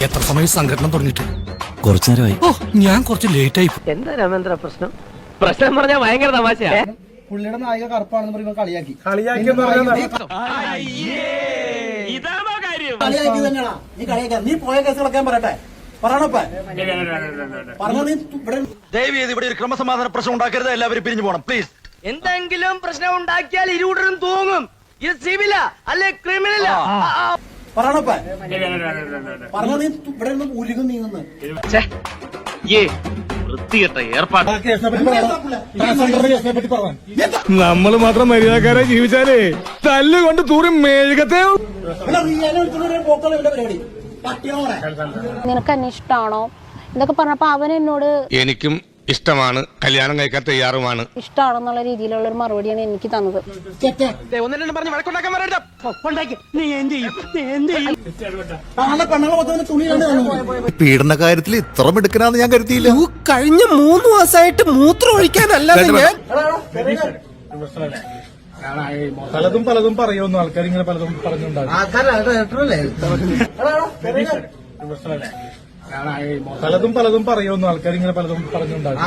എത്ര സമയം സംഘടന തുടങ്ങിട്ട്? കുറച്ചു നേരമായി. ഓ, ഞാൻ കുറച്ച് ലേറ്റ് ആയി. എന്താ രാമേന്ദ്ര പ്രശ്നം? പ്രശ്നം പറഞ്ഞാൽ ഭയങ്കര തമാശയാ. പുള്ളിയുടെ നായിക കറുപ്പാണെന്ന് പറയുമ്പോ കളിയാക്കി ഇതാണോ കാര്യം? കളിയാക്കി തന്നെയാ നീ കളിയാക്കാം. നീ പോയ കേസ് കളക്കാൻ പറയട്ടെ, പറയണപ്പ ദയവ് ചെയ്ത് ഇവിടെ ഒരു ക്രമസമാധാന പ്രശ്നം ഉണ്ടാക്കരുത്. എല്ലാവരും പിരിഞ്ഞു പോകണം പ്ലീസ്. എന്തെങ്കിലും പ്രശ്നം ഉണ്ടാക്കിയാൽ ഇരുകൂട്ടരും തൂങ്ങും. ഇത് സിവിലാ അല്ലെ ക്രിമിനലാ? പറയണപ്പ പറഞ്ഞ നീ ഇവിടെ നിന്ന് ഉരുകും നീങ്ങുന്നു. വൃത്തികെട്ട ഏർപ്പാട്. നമ്മള് മാത്രം മര്യാദക്കാരായി ജീവിച്ചാലേ തല്ലുകൊണ്ട് തൂറി മെഴുകത്തെ. നിനക്ക് എന്നെ ഇഷ്ടമാണോ ഇതൊക്കെ പറഞ്ഞപ്പോ അവൻ എന്നോട് എനിക്കും ഇഷ്ടമാണ്, കല്യാണം കഴിക്കാൻ തയ്യാറുമാണ്. ഇഷ്ടമാണെന്നുള്ള രീതിയിലുള്ള ഒരു മറുപടിയാണ് എനിക്ക് തന്നത്. പീഡന കാര്യത്തിൽ ഇത്ര മിടുക്കനാന്ന് ഞാൻ കരുതിയില്ല. കഴിഞ്ഞ 3 മാസമായിട്ട് മൂത്രം ഒഴിക്കാനല്ലാതെ ഞാൻ പലതും പലതും പറയുന്നു ആൾക്കാർ, ഇങ്ങനെ പലതും പറഞ്ഞുണ്ടാകും. പലതും പലതും പറയുന്നു ആൾക്കാർ, ഇങ്ങനെ പലതും പറഞ്ഞുണ്ടാകും.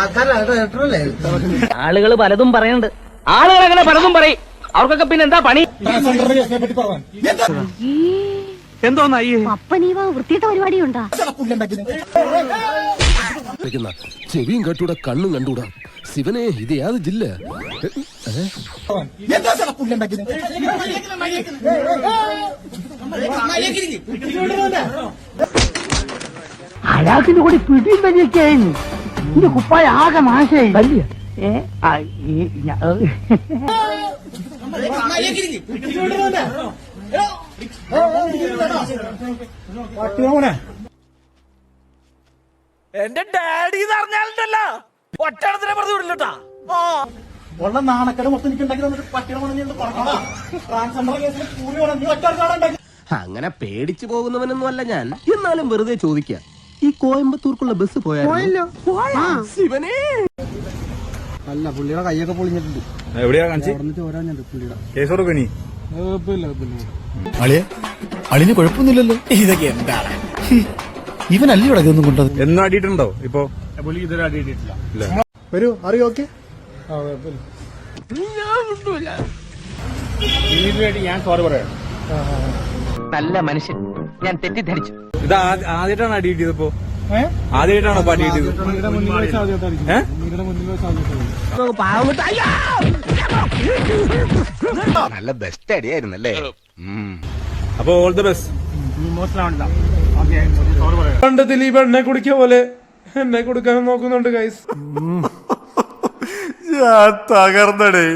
ആളുകൾ പലതും പറയുന്നുണ്ട്. ആളുകൾ അങ്ങനെ പലതും പറയും. അവർക്കൊക്കെ പിന്നെ എന്താ പണി? എന്തോന്നായി അപ്പനീവ വൃത്തിയിട്ട പരിപാടിയുണ്ടാ? ചെവിയും കെട്ടൂടാ, കണ്ണും കണ്ടൂടാ. ശിവനെ, ഇത് യാത് ജില്ല? അയാൾക്കിന്റെ കൂടി പിടിയും വലിയൊക്കെ ആയിരുന്നു. എന്റെ കുപ്പായ ആകെ നാശമായി. എന്റെ ഡാഡി പറഞ്ഞാലുണ്ടല്ലോ ഒറ്റടത്തിനെ പറഞ്ഞു വിടില്ലട്ടാ. ഉള്ള നാണക്കട മൊത്തം എനിക്ക് ഉണ്ടാക്കി ട്രാൻസ്ജെൻഡർ കേസിൽ കൂലി വേണം. നീ ഒറ്റ അങ്ങനെ പേടിച്ചു പോകുന്നവനൊന്നും അല്ല ഞാൻ. എന്നാലും വെറുതെ ചോദിക്കാം, ഈ കോയമ്പത്തൂർക്കുള്ള ബസ് പോയാലോ? അല്ല, പുള്ളിയുടെ കൈയൊക്കെ പൊളിഞ്ഞിട്ടുണ്ട്. എവിടെയാ ചോരാഞ്ഞിട്ട് പുള്ളിയുടെ കേസ് കൊടുക്കണി? അളിന് കുഴപ്പമൊന്നുമില്ലല്ലോ. ഇതൊക്കെ എന്താണ് ഇവനല്ലേ ഇവിടെ ഇതൊന്നും കൊണ്ടത്? എന്നും അടിയിട്ടുണ്ടോ? ഇപ്പൊ വരൂ, അറിയോ? ഓക്കെ, ഞാൻ സോറി പറയാം. നല്ല മനുഷ്യൻ, ഞാൻ തെറ്റിദ്ധരിച്ചു. ഇത് ആദ്യമായിട്ടാണ് അടി കിട്ടിയതിപ്പോ? ആദ്യമായിട്ടാണോ അടി കിട്ടിയത്? നല്ല ബെസ്റ്റ് അടിയായിരുന്നല്ലേ. അപ്പൊ ഓൾ ദ ബെസ്റ്റ്. പണ്ട് ദിലീപ് എന്നെ കുടിക്കുക പോലെ എന്നെ കൊടുക്കാൻ നോക്കുന്നുണ്ട് ഗൈസ്. തകർന്നടേ.